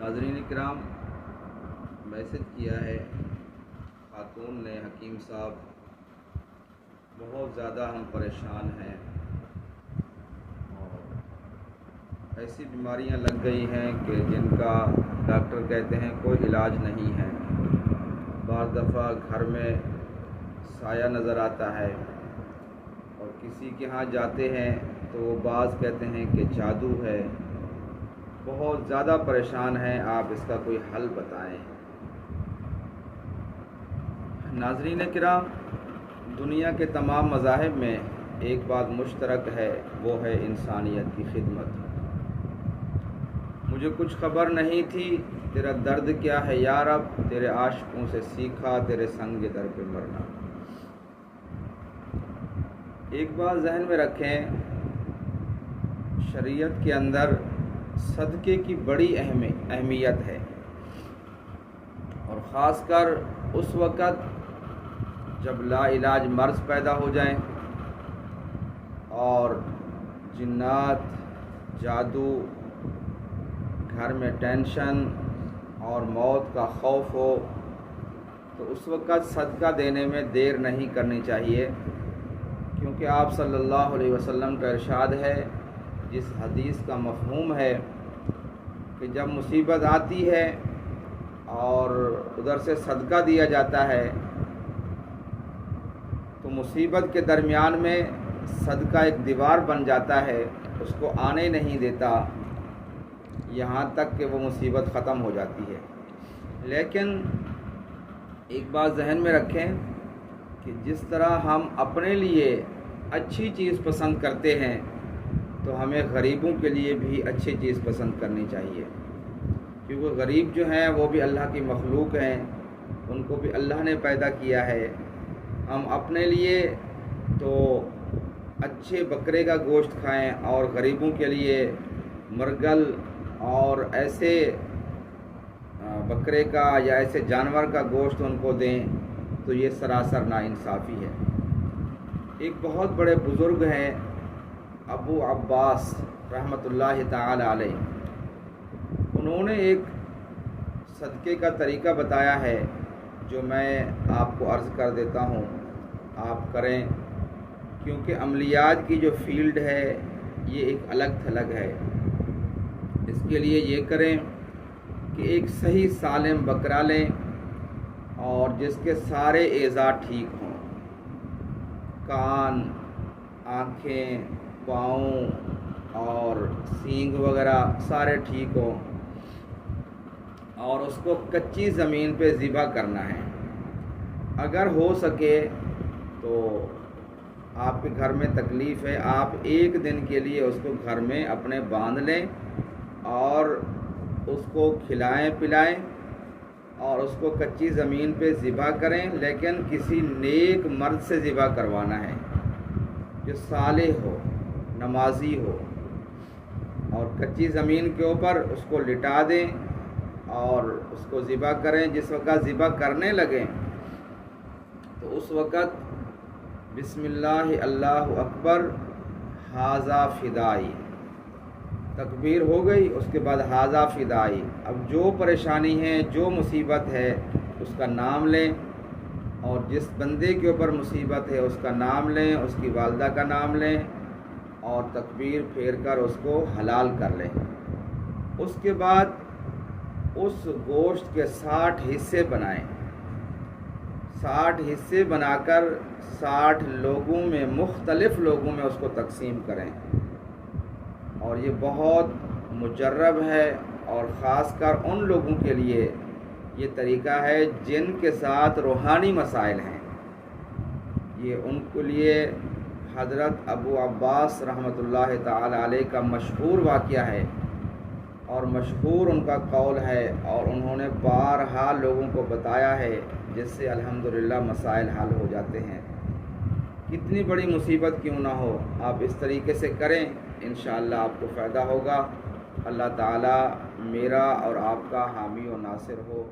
حاضرین کرام، میسج کیا ہے خاتون نے، حکیم صاحب بہت زیادہ ہم پریشان ہیں اور ایسی بیماریاں لگ گئی ہیں کہ جن کا ڈاکٹر کہتے ہیں کوئی علاج نہیں ہے۔ بعض دفعہ گھر میں سایہ نظر آتا ہے اور کسی کے ہاں جاتے ہیں تو وہ بعض کہتے ہیں کہ جادو ہے۔ بہت زیادہ پریشان ہیں، آپ اس کا کوئی حل بتائیں۔ ناظرین کرام، دنیا کے تمام مذاہب میں ایک بات مشترک ہے، وہ ہے انسانیت کی خدمت۔ مجھے کچھ خبر نہیں تھی، تیرا درد کیا ہے یا رب، تیرے عاشقوں سے سیکھا، تیرے سنگ در پہ مرنا۔ ایک بات ذہن میں رکھیں، شریعت کے اندر صدقے کی بڑی اہمیت ہے، اور خاص کر اس وقت جب لا علاج مرض پیدا ہو جائیں اور جنات، جادو، گھر میں ٹینشن اور موت کا خوف ہو، تو اس وقت صدقہ دینے میں دیر نہیں کرنی چاہیے، کیونکہ آپ صلی اللہ علیہ وسلم کا ارشاد ہے، جس حدیث کا مفہوم ہے کہ جب مصیبت آتی ہے اور ادھر سے صدقہ دیا جاتا ہے تو مصیبت کے درمیان میں صدقہ ایک دیوار بن جاتا ہے، اس کو آنے نہیں دیتا یہاں تک کہ وہ مصیبت ختم ہو جاتی ہے۔ لیکن ایک بات ذہن میں رکھیں کہ جس طرح ہم اپنے لیے اچھی چیز پسند کرتے ہیں تو ہمیں غریبوں کے لیے بھی اچھی چیز پسند کرنی چاہیے، کیونکہ غریب جو ہیں وہ بھی اللہ کی مخلوق ہیں، ان کو بھی اللہ نے پیدا کیا ہے۔ ہم اپنے لیے تو اچھے بکرے کا گوشت کھائیں اور غریبوں کے لیے مرغل اور ایسے بکرے کا یا ایسے جانور کا گوشت ان کو دیں، تو یہ سراسر ناانصافی ہے۔ ایک بہت بڑے بزرگ ہیں ابو عباس رحمۃ اللہ تعالی علیہ، انہوں نے ایک صدقے کا طریقہ بتایا ہے جو میں آپ کو عرض کر دیتا ہوں، آپ کریں، کیونکہ عملیات کی جو فیلڈ ہے یہ ایک الگ تھلگ ہے۔ اس کے لیے یہ کریں کہ ایک صحیح سالم بکرا لیں اور جس کے سارے اعضاء ٹھیک ہوں، کان، آنکھیں، پاؤں اور سینگ وغیرہ سارے ٹھیک ہوں، اور اس کو کچی زمین پہ ذبح کرنا ہے۔ اگر ہو سکے تو آپ کے گھر میں تکلیف ہے، آپ ایک دن کے لیے اس کو گھر میں اپنے باندھ لیں اور اس کو کھلائیں پلائیں اور اس کو کچی زمین پہ ذبح کریں، لیکن کسی نیک مرد سے ذبح کروانا ہے جو صالح ہو، نمازی ہو، اور کچی زمین کے اوپر اس کو لٹا دیں اور اس کو ذبح کریں۔ جس وقت ذبح کرنے لگیں تو اس وقت بسم اللہ اللہ اکبر ھذا فدائی، تکبیر ہو گئی، اس کے بعد ھذا فدائی۔ اب جو پریشانی ہے، جو مصیبت ہے، اس کا نام لیں، اور جس بندے کے اوپر مصیبت ہے اس کا نام لیں، اس کی والدہ کا نام لیں، اور تکبیر پھیر کر اس کو حلال کر لیں۔ اس کے بعد اس گوشت کے 60 حصے بنائیں، 60 حصے بنا کر 60 لوگوں میں، مختلف لوگوں میں اس کو تقسیم کریں، اور یہ بہت مجرب ہے، اور خاص کر ان لوگوں کے لیے یہ طریقہ ہے جن کے ساتھ روحانی مسائل ہیں۔ یہ ان کے لیے حضرت ابو عباس رحمۃ اللہ تعالی علیہ کا مشہور واقعہ ہے اور مشہور ان کا قول ہے، اور انہوں نے بارہا لوگوں کو بتایا ہے، جس سے الحمدللہ مسائل حل ہو جاتے ہیں۔ کتنی بڑی مصیبت کیوں نہ ہو، آپ اس طریقے سے کریں، انشاءاللہ آپ کو فائدہ ہوگا۔ اللہ تعالی میرا اور آپ کا حامی و ناصر ہو۔